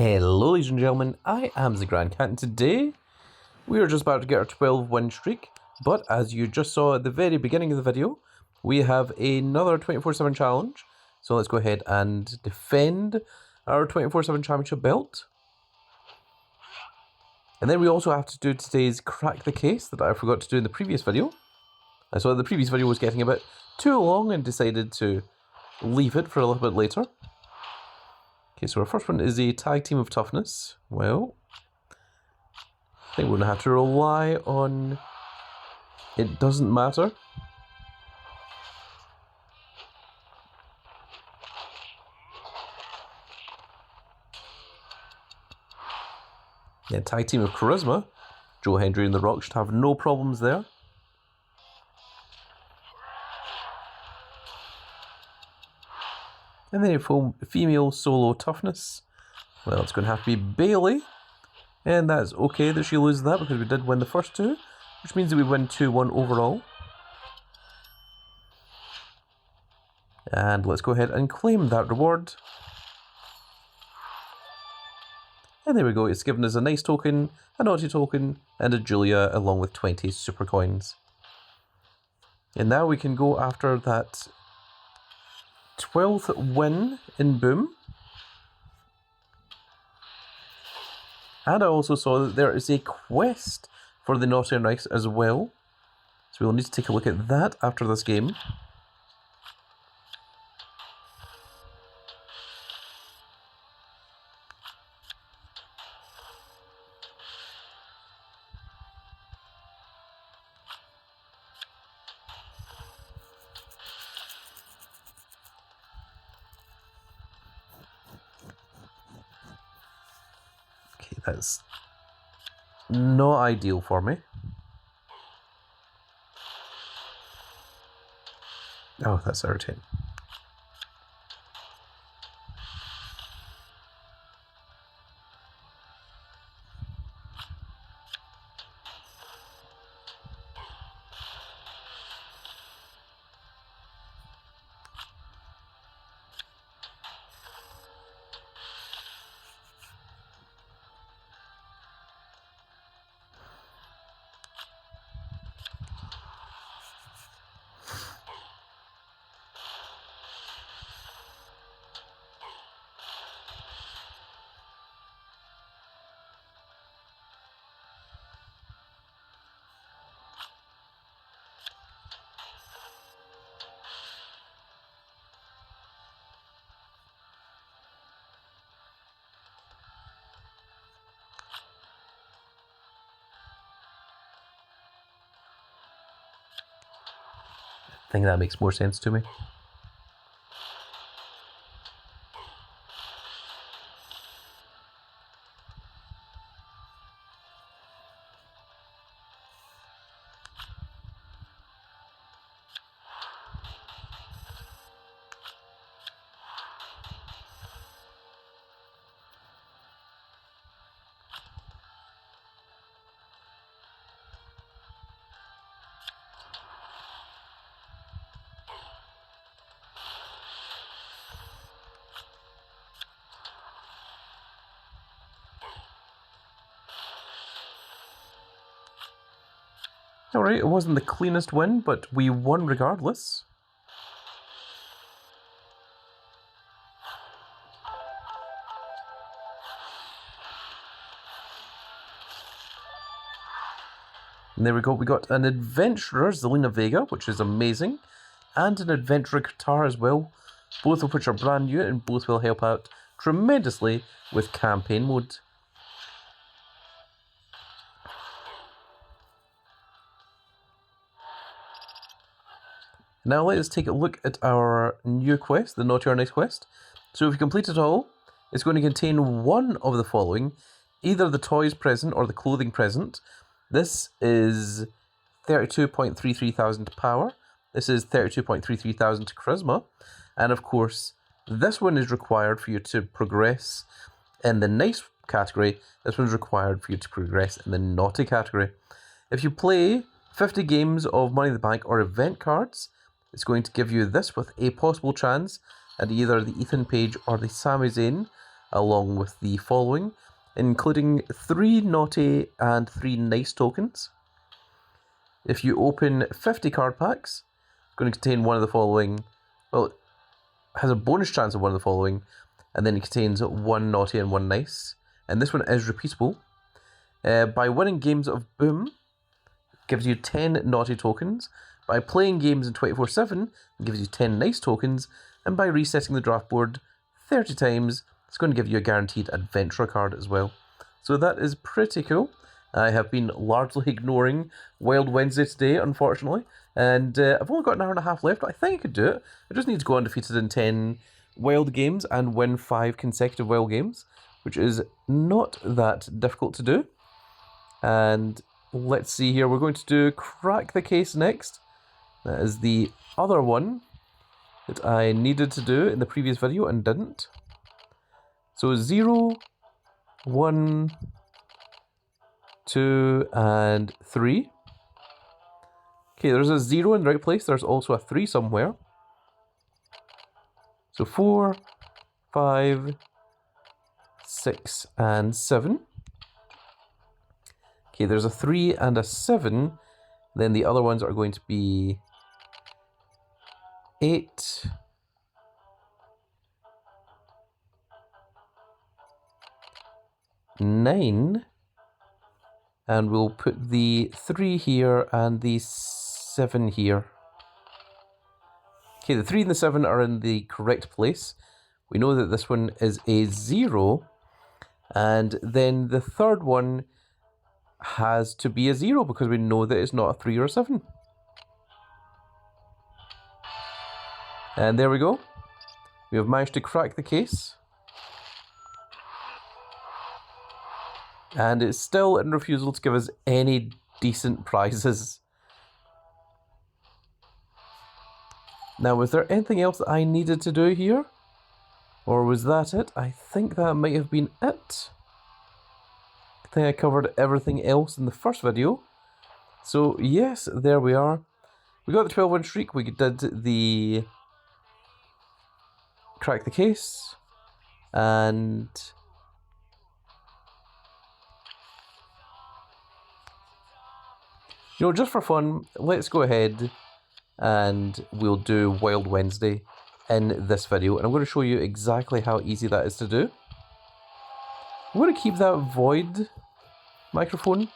Hello ladies and gentlemen, I am the Grand Cat and today we are just about to get our 12 win streak, but as you just saw at the very beginning of the video, we have another 24/7 challenge. So let's go ahead and defend our 24/7 championship belt. And then we also have to do today's crack the case that I forgot to do in the previous video. I saw the previous video was getting a bit too long and decided to leave it for a little bit later. Okay, so our first one is a tag team of toughness. Well, I think we're going to have to rely on it doesn't matter. Yeah, tag team of charisma. Joe Hendry and The Rock should have no problems there. And then a female solo toughness. Well, it's going to have to be Bailey. And that's okay that she loses that because we did win the first two, which means that we win 2-1 overall. And let's go ahead and claim that reward. And there we go, it's given us a nice token, a naughty token, and a Julia along with 20 super coins. And now we can go after that 12th win in Boom. And I also saw that there is a quest for the Naughty or Nice as well. So we'll need to take a look at that after this game. That's not ideal for me. Oh, that's irritating. I think that makes more sense to me. Alright, it wasn't the cleanest win, but we won regardless. And there we go, we got an Adventurer, Zelina Vega, which is amazing, and an Adventurer Guitar as well, both of which are brand new and both will help out tremendously with campaign mode. Now let us take a look at our new quest, the Naughty or Nice quest. So if you complete it all, it's going to contain one of the following, either the toys present or the clothing present. This is 32.33 thousand power, this is 32.33 thousand charisma, and of course this one is required for you to progress in the nice category, this one's required for you to progress in the naughty category. If you play 50 games of Money in the Bank or event cards, it's going to give you this with a possible chance at either the Ethan Page or the Sami Zayn along with the following, including 3 naughty and 3 nice tokens. If you open 50 card packs, it's going to contain one of the following. Well, it has a bonus chance of one of the following, and then it contains 1 naughty and 1 nice. And this one is repeatable. By winning games of Boom, gives you 10 naughty tokens. By playing games in 24/7, it gives you 10 nice tokens. And by resetting the draft board 30 times, it's going to give you a guaranteed adventurer card as well. So that is pretty cool. I have been largely ignoring Wild Wednesday today, unfortunately. And I've only got an hour and a half left, but I think I could do it. I just need to go undefeated in 10 Wild games and win 5 consecutive Wild games, which is not that difficult to do. And let's see here, we're going to do Crack the Case next. That is the other one that I needed to do in the previous video and didn't. So 0, 1, 2, and 3. Okay, there's a 0 in the right place. There's also a 3 somewhere. So 4, 5, 6, and 7. Okay, there's a 3 and a 7. Then the other ones are going to be 8, 9, and we'll put the 3 here and the 7 here. Okay, the 3 and the 7 are in the correct place. We know that this one is a 0, and then the third one has to be a 0 because we know that it's not a 3 or a 7. And there we go. We have managed to crack the case. And it's still in refusal to give us any decent prizes. Now, was there anything else that I needed to do here? Or was that it? I think that might have been it. I think I covered everything else in the first video. So, yes, there we are. We got the 12-win streak. We did the Crack the Case. And you know, just for fun, let's go ahead and we'll do Wild Wednesday in this video. And I'm going to show you exactly how easy that is to do. I'm going to keep that void microphone.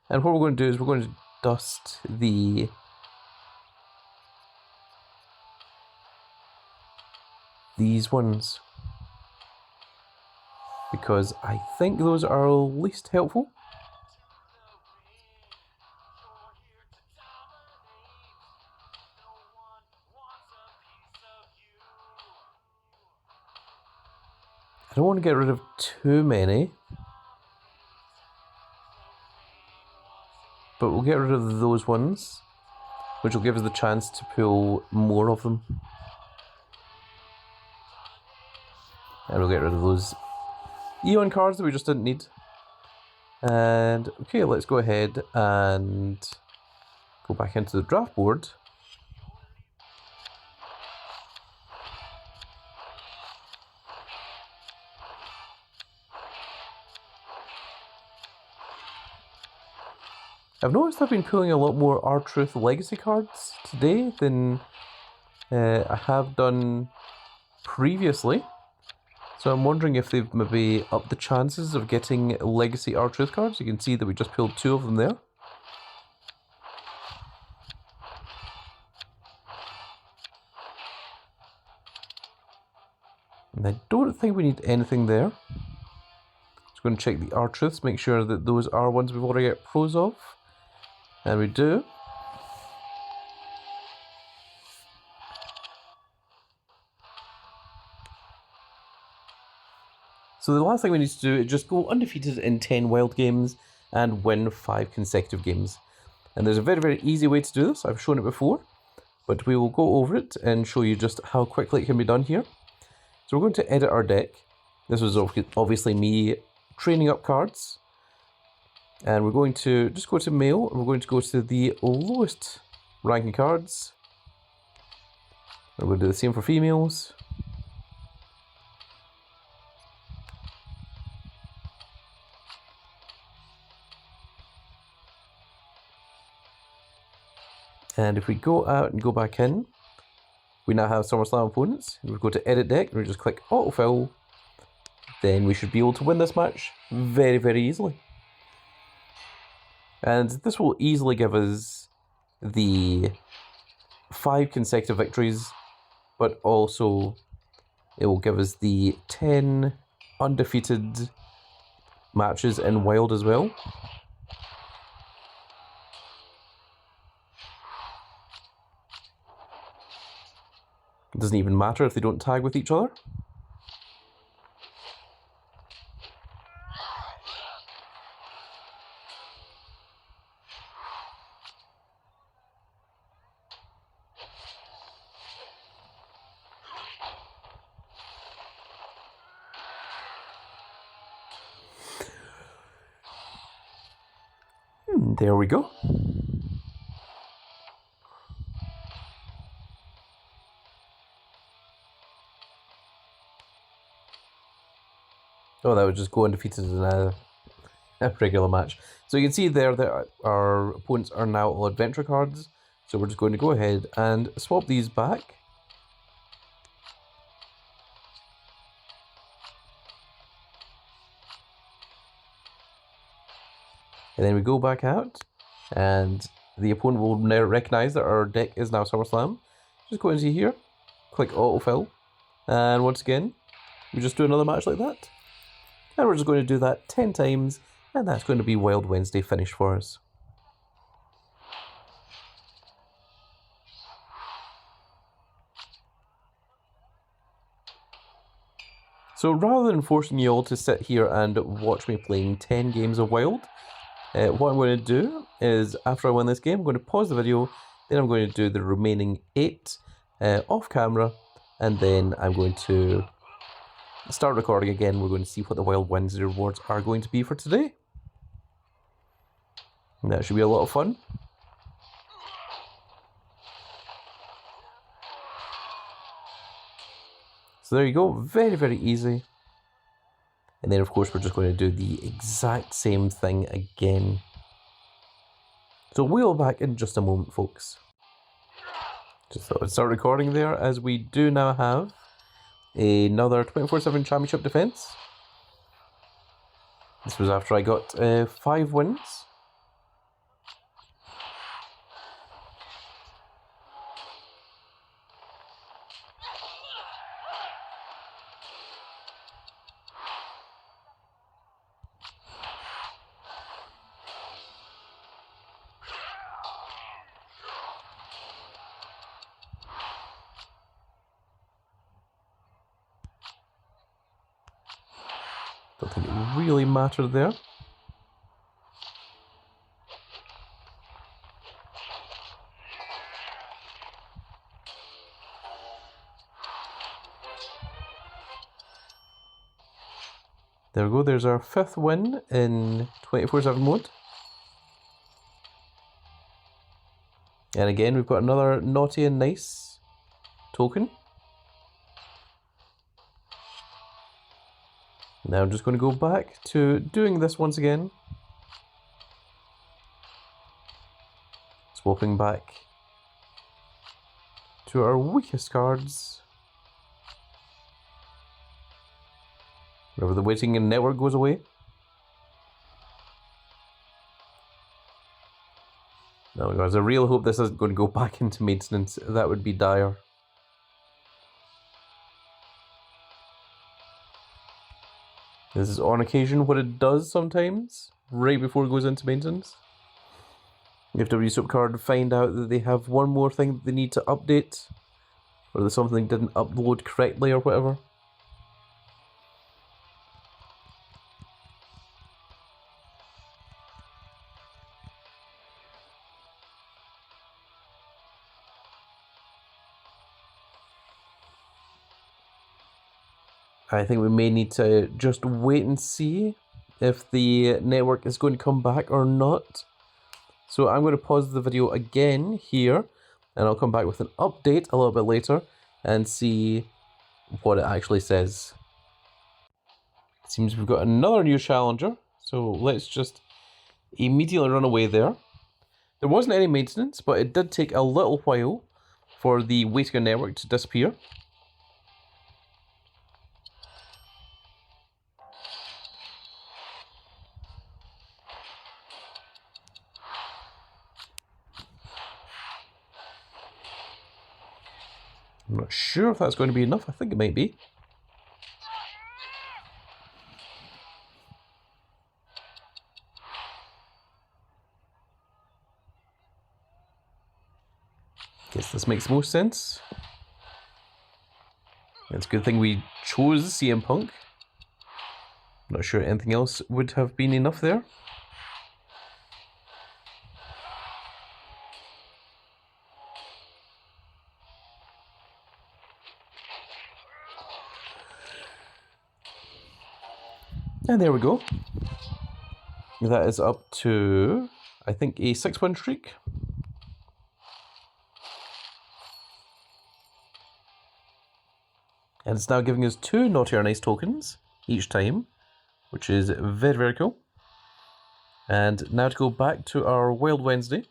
And what we're going to do is we're going to dust these ones, because I think those are least helpful. I don't want to get rid of too many, but we'll get rid of those ones, which will give us the chance to pull more of them. And we'll get rid of those Eon cards that we just didn't need. And okay, let's go ahead and go back into the draft board. I've noticed I've been pulling a lot more R-Truth Legacy cards today than I have done previously. So I'm wondering if they've maybe upped the chances of getting Legacy R-Truth cards. You can see that we just pulled 2 of them there. And I don't think we need anything there. Just going to check the R-Truths, make sure that those are ones we've already got pros of. And we do. So the last thing we need to do is just go undefeated in 10 wild games and win 5 consecutive games. And there's a very, very easy way to do this. I've shown it before, but we will go over it and show you just how quickly it can be done here. So we're going to edit our deck. This was obviously me training up cards. And we're going to just go to male, and we're going to go to the lowest ranking cards. We're going to do the same for females. And if we go out and go back in, we now have SummerSlam opponents. We go to edit deck and we just click autofill. Then we should be able to win this match very, very easily. And this will easily give us the 5 consecutive victories, but also it will give us the 10 undefeated matches in Wild as well. It doesn't even matter if they don't tag with each other. There we go. Oh, that would just go undefeated in a regular match. So you can see there that our opponents are now all adventure cards. So we're just going to go ahead and swap these back. And then we go back out, and the opponent will now recognize that our deck is now SummerSlam. Just go into here, click autofill, and once again, we just do another match like that. And we're just going to do that 10 times, and that's going to be Wild Wednesday finish for us. So rather than forcing you all to sit here and watch me playing 10 games of Wild, what I'm going to do is, after I win this game, I'm going to pause the video, then I'm going to do the remaining 8 off camera, and then I'm going to start recording again. We're going to see what the Wild Wednesday rewards are going to be for today. And that should be a lot of fun. So there you go, very, very easy. And then of course we're just going to do the exact same thing again. So we'll be back in just a moment, folks. Just thought I'd start recording there, as we do now have another 24/7 championship defense. This was after I got 5 wins. Don't think it really mattered there. There we go, there's our 5th win in 24/7 mode. And again, we've got another naughty and nice token. Now I'm just going to go back to doing this once again. Swapping back to our weakest cards. Whenever the waiting and network goes away. No, guys, I really hope this isn't going to go back into maintenance. That would be dire. This is on occasion what it does sometimes, right before it goes into maintenance. If WWE Supercard find out that they have one more thing that they need to update, or that something didn't upload correctly or whatever. I think we may need to just wait and see if the network is going to come back or not. So I'm going to pause the video again here, and I'll come back with an update a little bit later and see what it actually says. It seems we've got another new challenger, so let's just immediately run away there. There wasn't any maintenance, but it did take a little while for the waiting network to disappear. I'm not sure if that's going to be enough. I think it might be. Guess this makes most sense. It's a good thing we chose CM Punk. Not sure anything else would have been enough there. And there we go. That is up to, I think, a 6-win streak. And it's now giving us 2 Naughty or Nice tokens each time, which is very, very cool. And now to go back to our Wild Wednesday.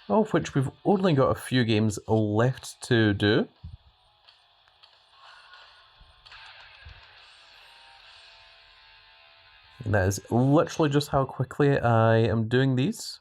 Of which we've only got a few games left to do. And that is literally just how quickly I am doing these.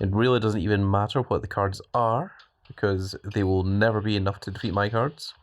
It really doesn't even matter what the cards are, because they will never be enough to defeat my cards.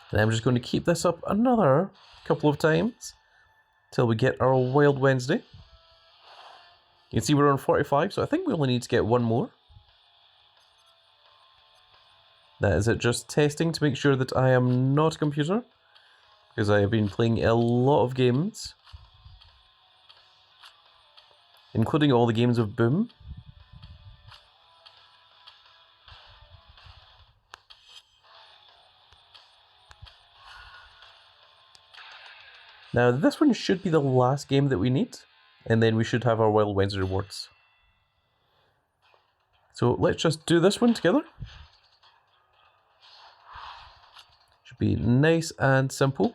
And I'm just going to keep this up another couple of times till we get our Wild Wednesday. You can see we're on 45, so I think we only need to get one more. That is it, just testing to make sure that I am not a computer, because I have been playing a lot of games, including all the games of Boom. Now, this one should be the last game that we need, and then we should have our Wild Wednesday rewards. So let's just do this one together. Should be nice and simple.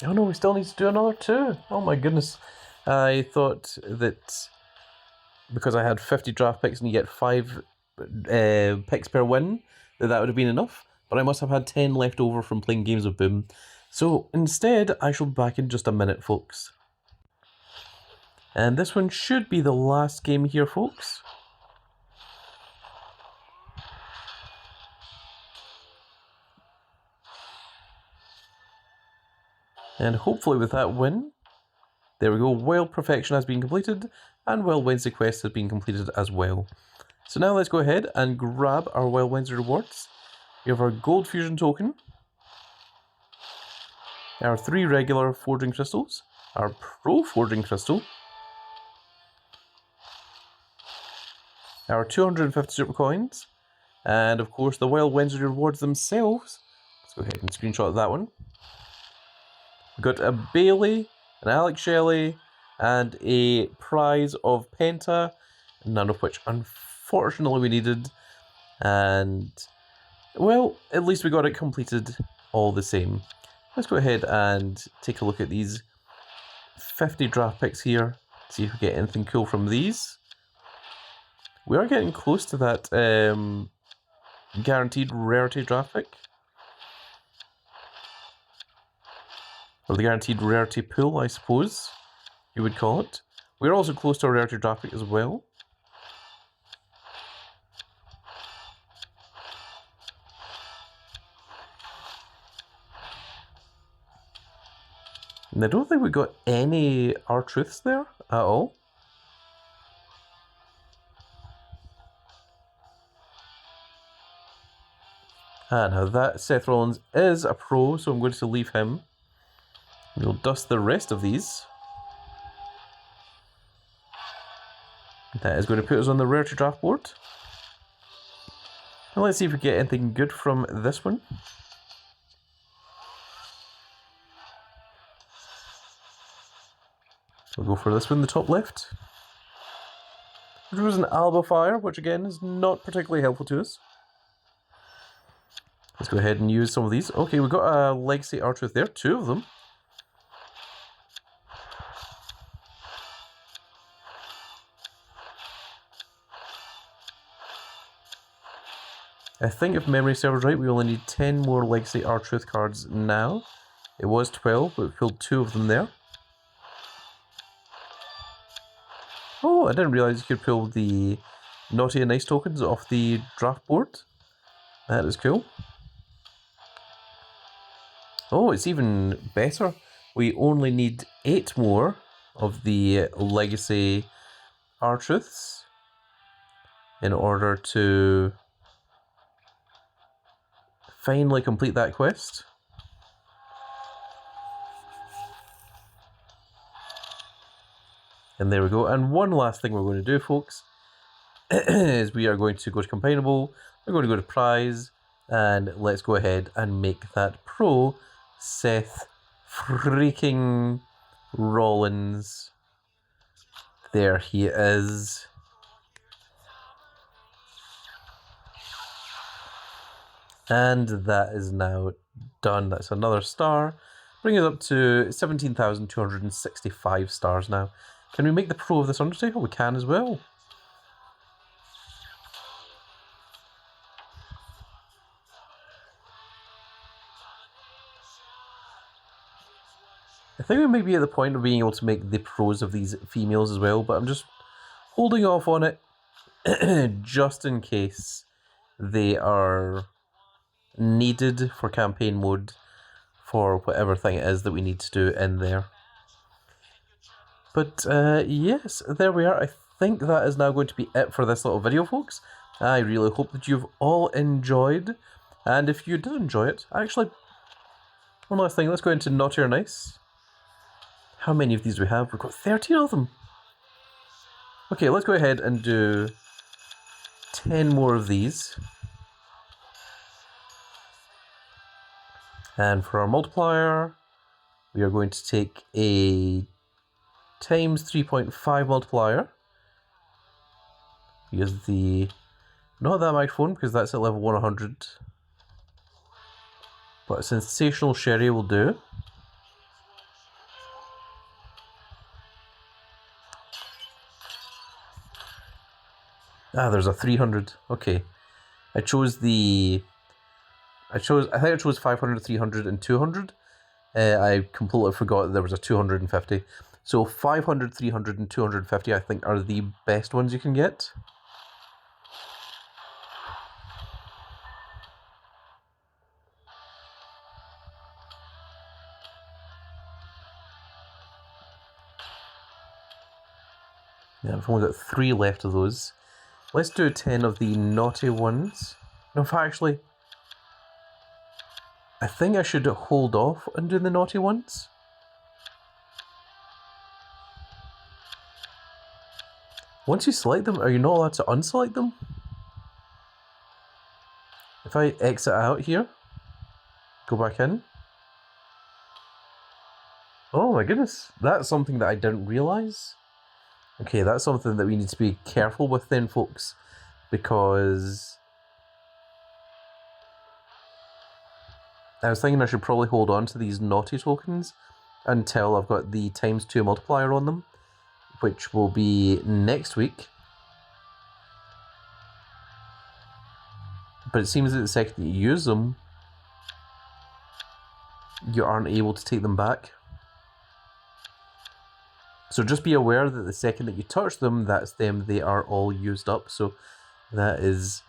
Oh no, we still need to do another 2. Oh my goodness. I thought that because I had 50 draft picks and you get 5 picks per win, that would have been enough. But I must have had 10 left over from playing games of Boom. So instead, I shall be back in just a minute, folks. And this one should be the last game here, folks. And hopefully with that win, there we go, Wild Perfection has been completed, and Wild Wednesday Quest has been completed as well. So now let's go ahead and grab our Wild Wednesday rewards. We have our Gold Fusion token, our 3 regular Forging Crystals, our Pro Forging Crystal, our 250 Super Coins, and of course the Wild Wednesday rewards themselves. Let's go ahead and screenshot that one. We've got a Bailey, an Alex Shelley, and a prize of Penta, none of which unfortunately we needed. And, well, at least we got it completed all the same. Let's go ahead and take a look at these 50 draft picks here, see if we get anything cool from these. We are getting close to that guaranteed rarity draft pick. Or the guaranteed rarity pool, I suppose you would call it. We're also close to a rarity draft pick as well. And I don't think we got any R-Truths there at all. Now that Seth Rollins is a pro, so I'm going to leave him. We'll dust the rest of these. That is going to put us on the rarity draft board. And let's see if we get anything good from this one. We'll go for this one, the top left. Which was an Alba Fire, which again is not particularly helpful to us. Let's go ahead and use some of these. Okay, we've got a Legacy R-Truth there, 2 of them. I think if memory serves right, we only need 10 more Legacy R-Truth cards now. It was 12, but we filled 2 of them there. Oh, I didn't realise you could pull the Naughty and Nice tokens off the draft board. That is cool. Oh, it's even better. We only need 8 more of the Legacy R-Truths in order to finally complete that quest. And there we go. And one last thing we're going to do, folks, is we are going to go to Combinable, we're going to go to Prize, and let's go ahead and make that pro Seth freaking Rollins. There he is. And that is now done. That's another star. Bring us up to 17,265 stars now. Can we make the pro of this Undertaker? We can as well. I think we may be at the point of being able to make the pros of these females as well, but I'm just holding off on it just in case they are needed for campaign mode for whatever thing it is that we need to do in there. But yes, there we are. I think that is now going to be it for this little video, folks. I really hope that you've all enjoyed. And if you did enjoy it, actually, one last thing, let's go into Naughty or Nice. How many of these do we have? We've got 13 of them. Okay, let's go ahead and do 10 more of these. And for our multiplier, we are going to take a times 3.5 multiplier. Use the, not that microphone because that's at level 100. But a Sensational Sherry will do. Ah, there's a 300. Okay. I think I chose 500, 300, and 200. I completely forgot that there was a 250. So 500, 300, and 250 I think are the best ones you can get. Yeah, I've only got 3 left of those. Let's do 10 of the naughty ones. No, in fact, actually, I think I should hold off on doing the naughty ones. Once you select them, are you not allowed to unselect them? If I exit out here, go back in. Oh my goodness, that's something that I didn't realise. Okay, that's something that we need to be careful with then, folks, because I was thinking I should probably hold on to these naughty tokens until I've got the ×2 multiplier on them, which will be next week. But it seems that the second that you use them, you aren't able to take them back. So just be aware that the second that you touch them, that's them, they are all used up. So that is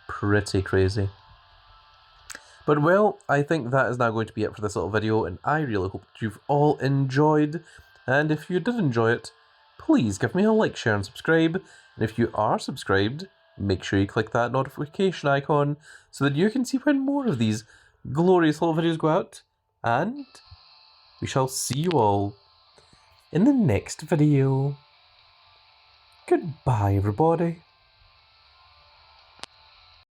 pretty crazy. But well, I think that is now going to be it for this little video, and I really hope that you've all enjoyed. And if you did enjoy it, please give me a like, share and subscribe. And if you are subscribed, make sure you click that notification icon so that you can see when more of these glorious little videos go out. And we shall see you all in the next video. Goodbye, everybody.